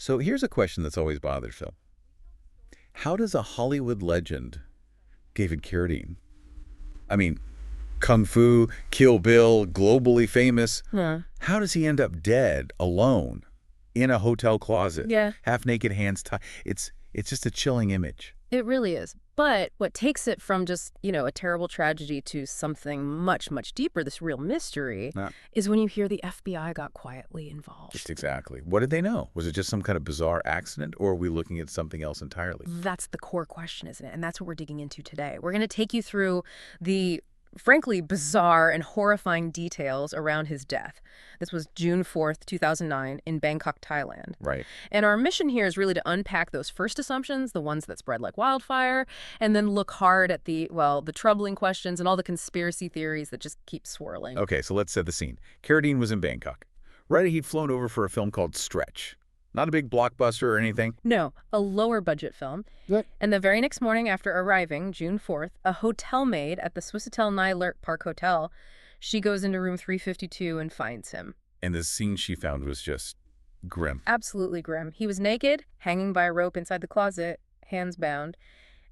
So here's a question that's always bothered Phil. How does a Hollywood legend, David Carradine, I mean, Kung Fu, Kill Bill, globally famous, Huh. how does he end up dead, alone, in a hotel closet, Yeah, half-naked, hands tied? It's just a chilling image. it really is. But what takes it from just, a terrible tragedy to something much, much deeper, this real mystery, Yeah. is when you hear the FBI got quietly Just involved. exactly. What did they know? Was it just some kind of bizarre accident, or are we looking at something else entirely? That's the core question, isn't it? And that's what we're digging into today. We're going to take you through the frankly bizarre and horrifying details around his death. This was June 4th, 2009, in Bangkok, Thailand. Right. And our mission here is really to unpack those first assumptions, the ones that spread like wildfire, and then look hard at the troubling questions and all the conspiracy theories that just keep swirling. Okay, so let's set the scene. Carradine was in Bangkok. Right, he'd flown over for a film called Stretch. Not a big blockbuster or anything. No, a lower budget film. What? And the very next morning after arriving, June 4th, a hotel maid at the Swissôtel Lert Park Hotel, she goes into room 352 and finds him. And the scene she found was just grim. Absolutely grim. He was naked, hanging by a rope inside the closet, hands bound,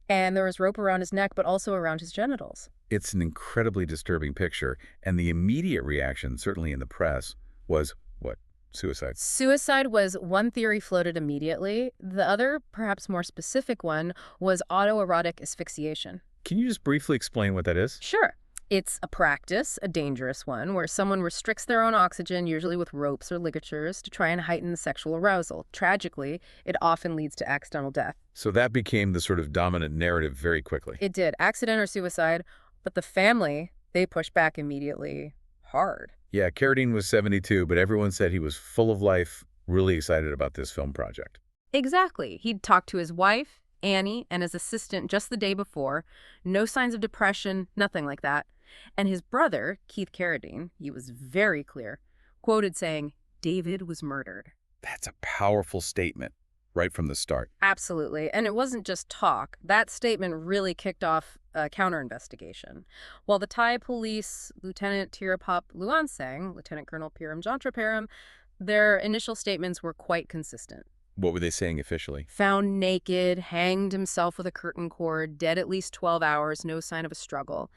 and there was rope around his neck, but also around his genitals. It's an incredibly disturbing picture, and the immediate reaction, certainly in the press, was, what, suicide? Suicide was one theory floated immediately. The other, perhaps more specific one, was autoerotic asphyxiation. Can you just briefly explain what that is? Sure. It's a practice, a dangerous one, where someone restricts their own oxygen, usually with ropes or ligatures, to try and heighten sexual arousal. Tragically, it often leads to accidental death. So that became the sort of dominant narrative very quickly. It did, accident or suicide, but the family, they pushed back immediately hard. Yeah, Carradine was 72, but everyone said he was full of life, really excited about this film project. Exactly. He'd talked to his wife, Annie, and his assistant just the day before. No signs of depression, nothing like that. And his brother, Keith Carradine, he was very clear, quoted saying, "David was murdered." That's a powerful statement right from the start. Absolutely. And it wasn't just talk. That statement really kicked off a counter-investigation. While the Thai police, Lieutenant Tirapap Luansang, Lieutenant Colonel Piram Jantraparam, their initial statements were quite consistent. What were they saying officially? Found naked, hanged himself with a curtain cord, dead at least 12 hours, no sign of a struggle.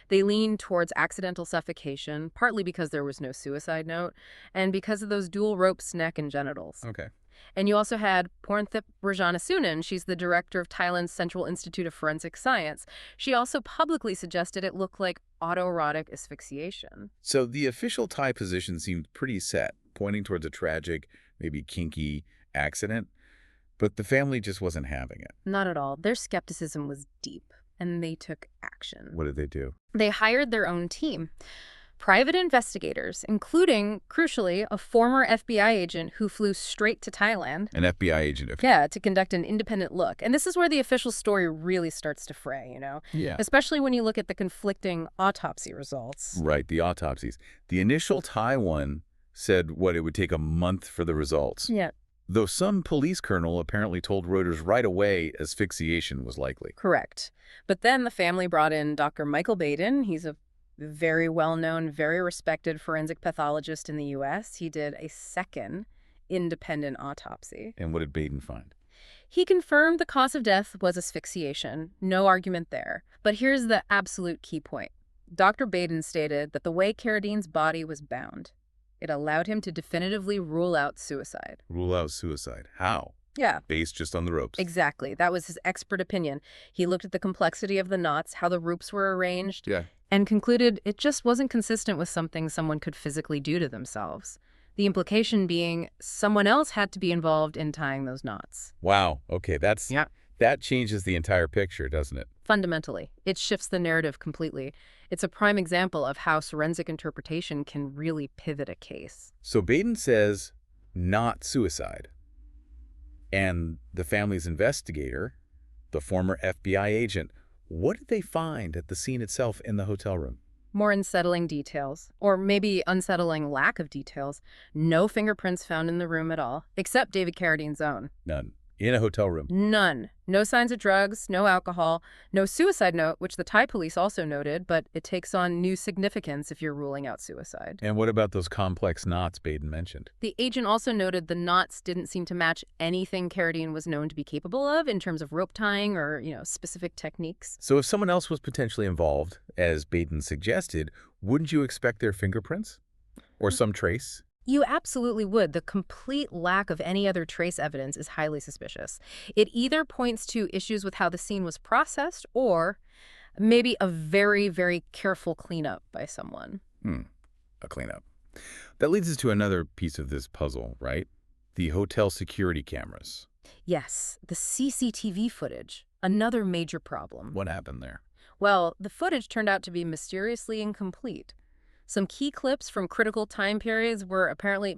They leaned towards accidental suffocation, partly because there was no suicide note, and because of those dual ropes, neck and genitals. Okay. And you also had Pornthip Rajanasunan. She's the director of Thailand's Central Institute of Forensic Science. She also publicly suggested it looked like autoerotic asphyxiation. So the official Thai position seemed pretty set, pointing towards a tragic, maybe kinky accident, but the family just wasn't having it. Not at all. Their skepticism was deep, and they took action. What did they do? They hired their own team. Private investigators, including, crucially, a former FBI agent who flew straight to Thailand. An FBI agent. Yeah, to conduct an independent look. And this is where the official story really starts to fray, Yeah. Especially when you look at the conflicting autopsy results. Right, the autopsies. The initial Thai one said, it would take a month for the results. Yeah, Though some police colonel apparently told Reuters right away asphyxiation was likely. correct. But then the family brought in Dr. Michael Baden. He's a very well-known, very respected forensic pathologist in the U.S. He did a second independent autopsy. And what did Baden find? He confirmed the cause of death was asphyxiation. No argument there. But here's the absolute key point. Dr. Baden stated that the way Carradine's body was bound, it allowed him to definitively rule out suicide. Rule out suicide. How? Yeah. Based just on the ropes. Exactly. That was his expert opinion. He looked at the complexity of the knots, how the ropes were arranged, Yeah. and concluded it just wasn't consistent with something someone could physically do to themselves. The implication being someone else had to be involved in tying those knots. Wow. Okay, that changes the entire picture, doesn't it? Fundamentally, it shifts the narrative completely. It's a prime example of how forensic interpretation can really pivot a case. So Baden says not suicide. And the family's investigator, the former FBI agent, what did they find at the scene itself in the hotel room? More unsettling details, or maybe unsettling lack of details. No fingerprints found in the room at all, except David Carradine's own. None. In a hotel room. None. No signs of drugs, no alcohol, no suicide note, which the Thai police also noted, but it takes on new significance if you're ruling out suicide. And what about those complex knots Baden mentioned? The agent also noted the knots didn't seem to match anything Carradine was known to be capable of in terms of rope tying or, specific techniques. So if someone else was potentially involved, as Baden suggested, wouldn't you expect their fingerprints? Or some trace? You absolutely would. The complete lack of any other trace evidence is highly suspicious. It either points to issues with how the scene was processed or maybe a very, very careful cleanup by someone. A cleanup. That leads us to another piece of this puzzle, right? The hotel security cameras. Yes, the CCTV footage, another major problem. What happened there? Well, the footage turned out to be mysteriously incomplete. Some key clips from critical time periods were apparently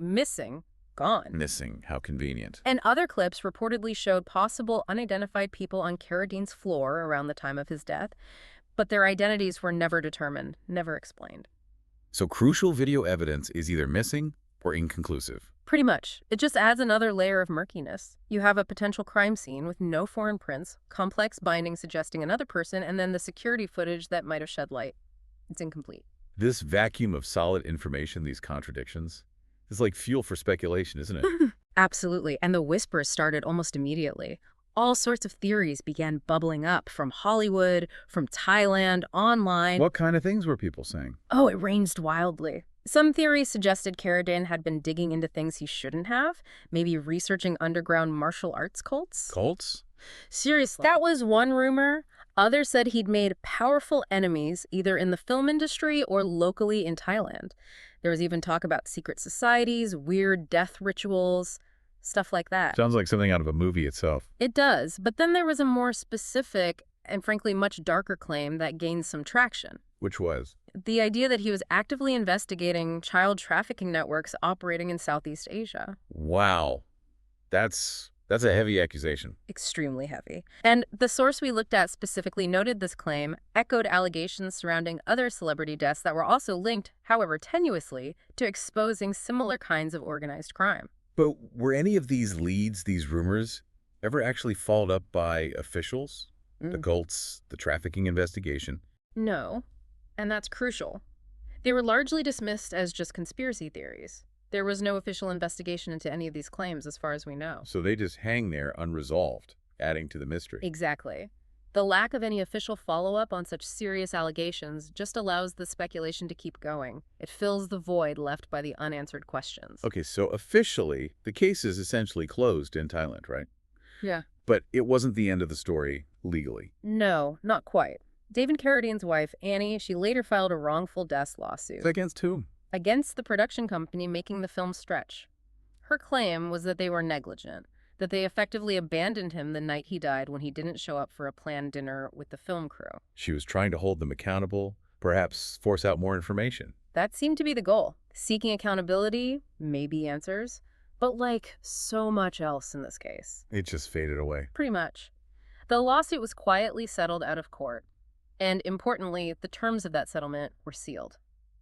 gone. Missing. How convenient. And other clips reportedly showed possible unidentified people on Carradine's floor around the time of his death, but their identities were never determined, never explained. So crucial video evidence is either missing or inconclusive. Pretty much. It just adds another layer of murkiness. You have a potential crime scene with no foreign prints, complex bindings suggesting another person, and then the security footage that might have shed light. It's incomplete. This vacuum of solid information, these contradictions, is like fuel for speculation, isn't it? Absolutely. And the whispers started almost immediately. All sorts of theories began bubbling up from Hollywood, from Thailand, online. What kind of things were people saying? Oh, it ranged wildly. Some theories suggested Carradine had been digging into things he shouldn't have, maybe researching underground martial arts cults. Cults? Seriously. That was one rumor. Others said he'd made powerful enemies, either in the film industry or locally in Thailand. There was even talk about secret societies, weird death rituals, stuff like that. Sounds like something out of a movie itself. It does, but then there was a more specific and frankly much darker claim that gained some traction. Which was? The idea that he was actively investigating child trafficking networks operating in Southeast Asia. Wow. That's a heavy accusation. Extremely heavy. And the source we looked at specifically noted this claim, echoed allegations surrounding other celebrity deaths that were also linked, however tenuously, to exposing similar kinds of organized crime. But were any of these leads, these rumors, ever actually followed up by officials? The cults, the trafficking investigation? No, and that's crucial. They were largely dismissed as just conspiracy theories. There was no official investigation into any of these claims as far as we know. So they just hang there unresolved, adding to the mystery. Exactly. The lack of any official follow-up on such serious allegations just allows the speculation to keep going. It fills the void left by the unanswered questions. Okay, so officially, the case is essentially closed in Thailand, right? Yeah. But it wasn't the end of the story legally. No, not quite. David Carradine's wife, Annie, she later filed a wrongful death lawsuit. Against whom? Against the production company making the film stretch. Her claim was that they were negligent, that they effectively abandoned him the night he died when he didn't show up for a planned dinner with the film crew. She was trying to hold them accountable, perhaps force out more information. That seemed to be the goal. Seeking accountability, maybe answers, but like so much else in this case. It just faded away. Pretty much. The lawsuit was quietly settled out of court, and importantly, the terms of that settlement were sealed.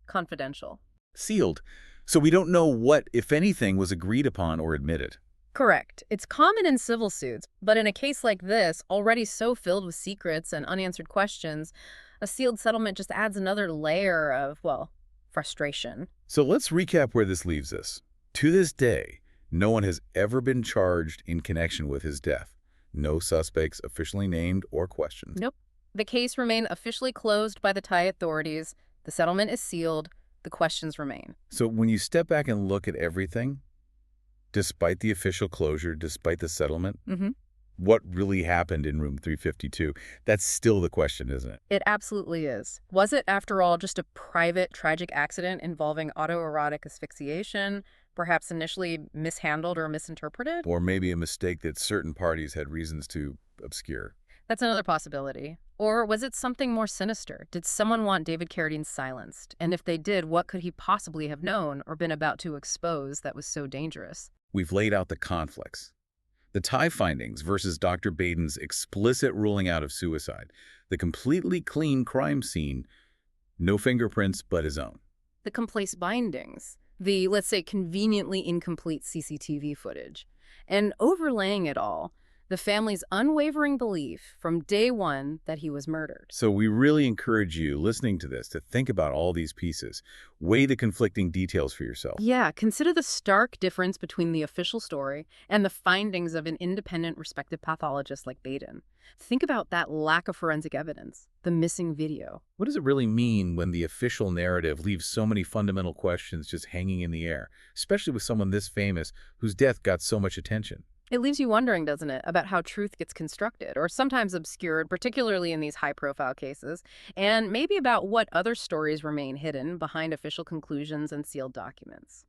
Confidential. Sealed. So we don't know what, if anything, was agreed upon or admitted. Correct. It's common in civil suits, but in a case like this, already so filled with secrets and unanswered questions, a sealed settlement just adds another layer of, well, frustration. So let's recap where this leaves us. To this day, no one has ever been charged in connection with his death. No suspects officially named or questioned. Nope. The case remained officially closed by the Thai authorities. The settlement is sealed. The questions remain. So when you step back and look at everything, despite the official closure, despite the settlement, what really happened in room 352? That's still the question, isn't it? It absolutely is. Was it, after all, just a private, tragic accident involving autoerotic asphyxiation, perhaps initially mishandled or misinterpreted? Or maybe a mistake that certain parties had reasons to obscure. That's another possibility. Or was it something more sinister? Did someone want David Carradine silenced? And if they did, what could he possibly have known or been about to expose that was so dangerous? We've laid out the conflicts. The Thai findings versus Dr. Baden's explicit ruling out of suicide. The completely clean crime scene, no fingerprints but his own. The complex bindings. The, let's say, conveniently incomplete CCTV footage. And overlaying it all, the family's unwavering belief from day one that he was murdered. So we really encourage you, listening to this, to think about all these pieces. Weigh the conflicting details for yourself. Yeah, consider the stark difference between the official story and the findings of an independent, respected pathologist like Baden. Think about that lack of forensic evidence, the missing video. What does it really mean when the official narrative leaves so many fundamental questions just hanging in the air, especially with someone this famous whose death got so much attention? It leaves you wondering, doesn't it, about how truth gets constructed, or sometimes obscured, particularly in these high-profile cases, and maybe about what other stories remain hidden behind official conclusions and sealed documents.